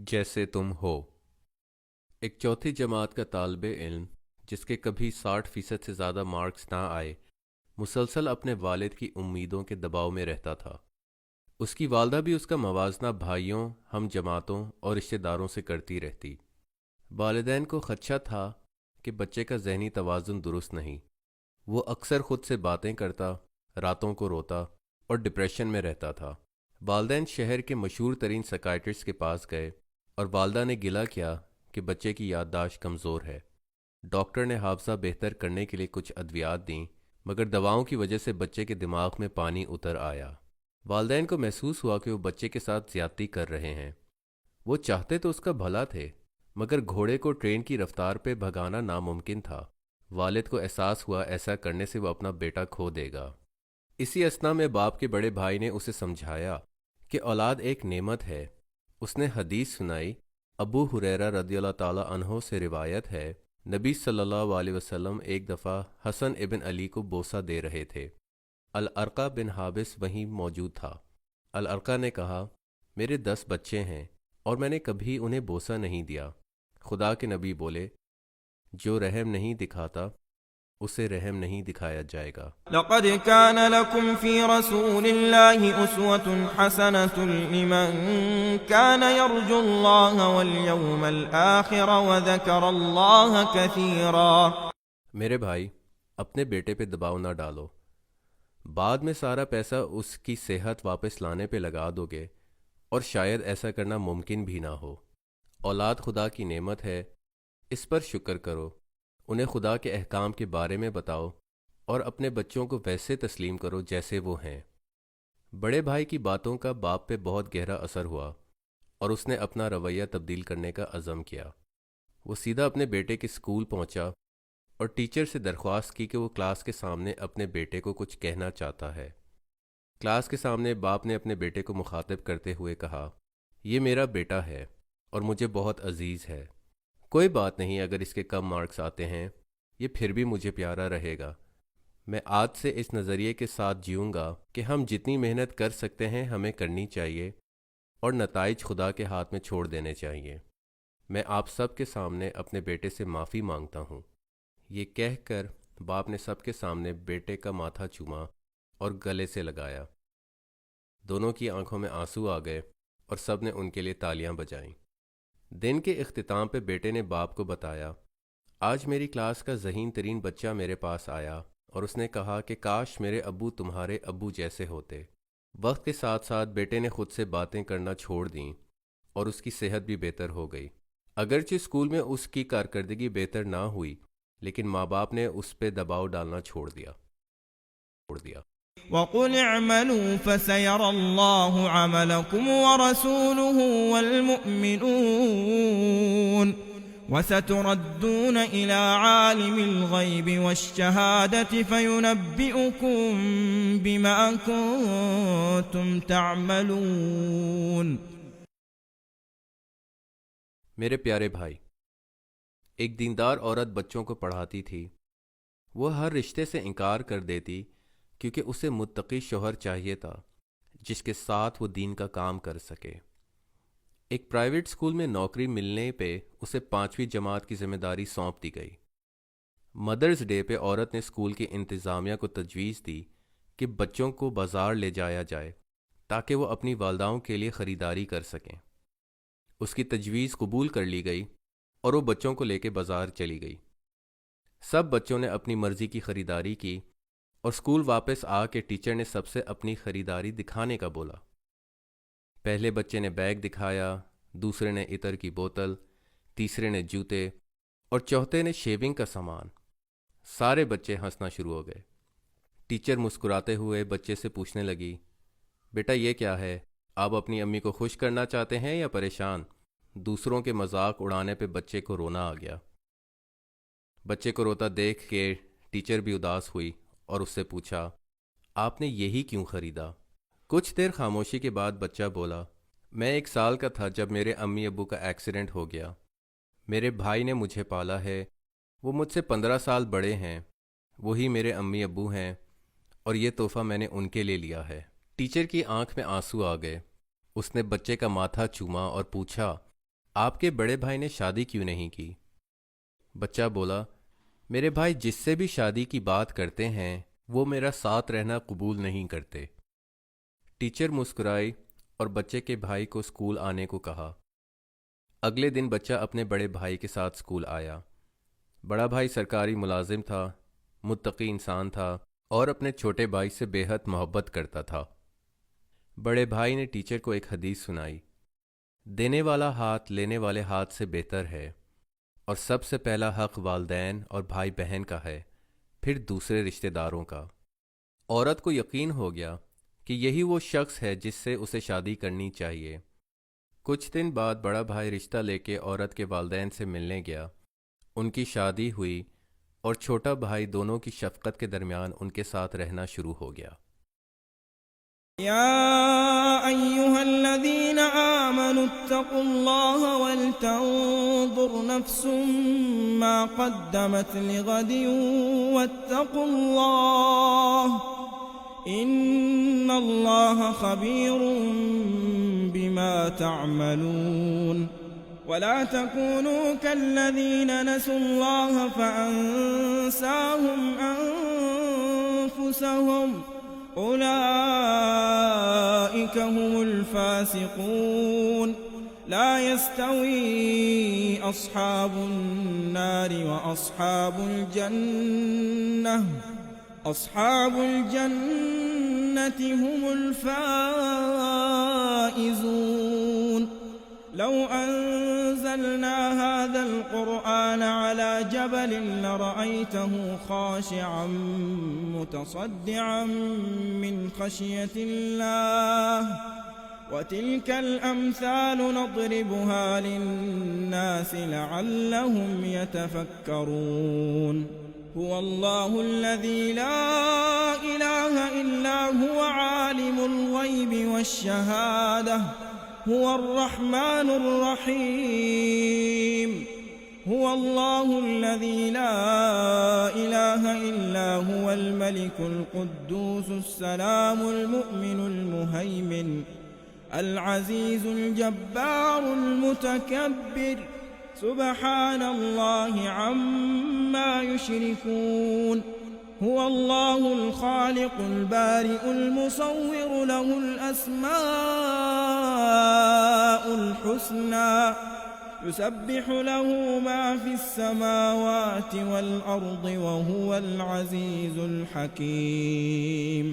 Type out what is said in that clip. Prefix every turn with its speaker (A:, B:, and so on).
A: जैसे तुम हो। एक चौथी जमात का तालिबे इल्म जिसके कभी 60% से ज़्यादा मार्क्स ना आए, मुसलसल अपने वालिद की उम्मीदों के दबाव में रहता था। उसकी वालदा भी उसका मवाजना भाइयों, हम जमातों और रिश्तेदारों से करती रहती। वालिदैन को खदशा था कि बच्चे का जहनी तवाज़ुन दुरुस्त नहीं। वो अक्सर खुद से बातें करता, रातों को रोता और डिप्रेशन में रहता था। वालदैन शहर के मशहूर तरीन साइकियाट्रिस्ट के पास गए और वालदा ने गिला किया कि बच्चे की याददाश्त कमज़ोर है। डॉक्टर ने हाफजा बेहतर करने के लिए कुछ अद्वियात दीं, मगर दवाओं की वजह से बच्चे के दिमाग में पानी उतर आया। वालदैन को महसूस हुआ कि वो बच्चे के साथ ज्यादती कर रहे हैं। वो चाहते तो उसका भला थे, मगर घोड़े को ट्रेन की रफ्तार पे भगाना नामुमकिन था। वालिद को एहसास हुआ ऐसा करने से वो अपना बेटा खो देगा। इसी असना में बाप के बड़े भाई ने उसे समझाया कि औलाद एक नेमत है। उसने हदीस सुनाई। अबू हुरैरा रदियल्लाहु ताला अन्हो से रिवायत है, नबी सल्लल्लाहु अलैहि वसल्लम एक दफ़ा हसन इब्न अली को बोसा दे रहे थे। अल अर्का बिन हाबिस वहीं मौजूद था। अल अर्का ने कहा, मेरे 10 बच्चे हैं और मैंने कभी उन्हें बोसा नहीं दिया। खुदा के नबी बोले, जो रहम नहीं दिखाता उसे रहम नहीं दिखाया जाएगा।
B: لقد كان لكم في رسول الله أسوة حسنة لمن كان يرجو الله واليوم الآخر وذكر الله كثيرا۔
A: मेरे भाई, अपने बेटे पे दबाव ना डालो। बाद में सारा पैसा उसकी सेहत वापस लाने पे लगा दोगे और शायद ऐसा करना मुमकिन भी ना हो। औलाद खुदा की नेमत है, इस पर शुक्र करो। उन्हें खुदा के अहकाम के बारे में बताओ और अपने बच्चों को वैसे तस्लीम करो जैसे वो हैं। बड़े भाई की बातों का बाप पे बहुत गहरा असर हुआ और उसने अपना रवैया तब्दील करने का अज़म किया। वो सीधा अपने बेटे के स्कूल पहुंचा और टीचर से दरख्वास्त की कि वो क्लास के सामने अपने बेटे को कुछ कहना चाहता है। क्लास के सामने बाप ने अपने बेटे को मुखातिब करते हुए कहा, ये मेरा बेटा है और मुझे बहुत अजीज़ है। कोई बात नहीं अगर इसके कम मार्क्स आते हैं, ये फिर भी मुझे प्यारा रहेगा। मैं आज से इस नज़रिए के साथ जीऊँगा कि हम जितनी मेहनत कर सकते हैं हमें करनी चाहिए और नताइज खुदा के हाथ में छोड़ देने चाहिए। मैं आप सब के सामने अपने बेटे से माफ़ी मांगता हूँ। ये कहकर बाप ने सबके सामने बेटे का माथा चूमा और गले से लगाया। दोनों की आंखों में आंसू आ गए और सब ने उनके लिए तालियां बजाईं। दिन के इख्तिताम पे बेटे ने बाप को बताया, आज मेरी क्लास का ज़हीन तरीन बच्चा मेरे पास आया और उसने कहा कि काश मेरे अब्बू तुम्हारे अब्बू जैसे होते। वक्त के साथ साथ बेटे ने खुद से बातें करना छोड़ दी और उसकी सेहत भी बेहतर हो गई। अगरचे स्कूल में उसकी कारकर्दगी बेहतर ना हुई, लेकिन माँ बाप ने उस पर दबाव डालना छोड़ दिया।
B: وقل اعملوا فسيرى الله عملكم ورسوله والمؤمنون وستردون إلى عالم الغيب والشهادة فينبئكم بما كنتم تعملون۔
A: मेरे प्यारे भाई, एक दीनदार औरत बच्चों को पढ़ाती थी। वो हर रिश्ते से इनकार कर देती क्योंकि उसे मुत्तकी शौहर चाहिए था जिसके साथ वो दीन का काम कर सके। एक प्राइवेट स्कूल में नौकरी मिलने पे उसे 5वीं जमात की जिम्मेदारी सौंप दी गई। मदर्स डे पे औरत ने स्कूल की इंतज़ामिया को तजवीज़ दी कि बच्चों को बाज़ार ले जाया जाए ताकि वो अपनी वालदाओं के लिए ख़रीदारी कर सकें। उसकी तजवीज़ कबूल कर ली गई और वो बच्चों को लेकर बाज़ार चली गई। सब बच्चों ने अपनी मर्ज़ी की ख़रीदारी की और स्कूल वापस आके टीचर ने सबसे अपनी ख़रीदारी दिखाने का बोला। पहले बच्चे ने बैग दिखाया, दूसरे ने इतर की बोतल, तीसरे ने जूते और चौथे ने शेविंग का सामान। सारे बच्चे हंसना शुरू हो गए। टीचर मुस्कुराते हुए बच्चे से पूछने लगी, बेटा ये क्या है? आप अपनी अम्मी को खुश करना चाहते हैं या परेशान? दूसरों के मजाक उड़ाने पे बच्चे को रोना आ गया। बच्चे को रोता देख के टीचर भी उदास हुई और उससे पूछा, आपने यही क्यों खरीदा? कुछ देर खामोशी के बाद बच्चा बोला, मैं 1 साल का था जब मेरे अम्मी अब्बू का एक्सीडेंट हो गया। मेरे भाई ने मुझे पाला है, वो मुझसे 15 साल बड़े हैं। वही मेरे अम्मी अब्बू हैं और ये तोहफा मैंने उनके लिए लिया है। टीचर की आंख में आंसू आ गए। उसने बच्चे का माथा चूमा और पूछा, آپ کے بڑے بھائی نے شادی کیوں نہیں کی؟ بچہ بولا، میرے بھائی جس سے بھی شادی کی بات کرتے ہیں وہ میرا ساتھ رہنا قبول نہیں کرتے۔ ٹیچر مسکرائی اور بچے کے بھائی کو اسکول آنے کو کہا۔ اگلے دن بچہ اپنے بڑے بھائی کے ساتھ اسکول آیا۔ بڑا بھائی سرکاری ملازم تھا، متقی انسان تھا اور اپنے چھوٹے بھائی سے بے حد محبت کرتا تھا۔ بڑے بھائی نے ٹیچر کو ایک حدیث سنائی، دینے والا ہاتھ لینے والے ہاتھ سے بہتر ہے، اور سب سے پہلا حق والدین اور بھائی بہن کا ہے، پھر دوسرے رشتہ داروں کا۔ عورت کو یقین ہو گیا کہ یہی وہ شخص ہے جس سے اسے شادی کرنی چاہیے۔ کچھ دن بعد بڑا بھائی رشتہ لے کے عورت کے والدین سے ملنے گیا۔ ان کی شادی ہوئی اور چھوٹا بھائی دونوں کی شفقت کے درمیان ان کے ساتھ رہنا شروع ہو گیا۔
B: يا أيها الذين آمنوا اتقوا الله ولتنظر نفس ما قدمت لغد واتقوا الله إن الله خبير بما تعملون ولا تكونوا كالذين نسوا الله فأنساهم أنفسهم أولئك هم الفاسقون لا يستوي أصحاب النار وأصحاب الجنة أصحاب الجنة هم الفائزون لو أنزلنا هذا القرآن على جبل لرأيته خاشعا متصدعا من خشية الله وتلك الأمثال نضربها للناس لعلهم يتفكرون هو الله الذي لا إله إلا هو عالم الغيب والشهادة هو الرحمن الرحيم هو الله الذي لا إله إلا هو الملك القدوس السلام المؤمن المهيمن العزيز الجبار المتكبر سبحان الله عما يشركون هو الله الخالق البارئ المصور له الأسماء الحسنى يسبح له ما في السماوات والأرض وهو العزيز الحكيم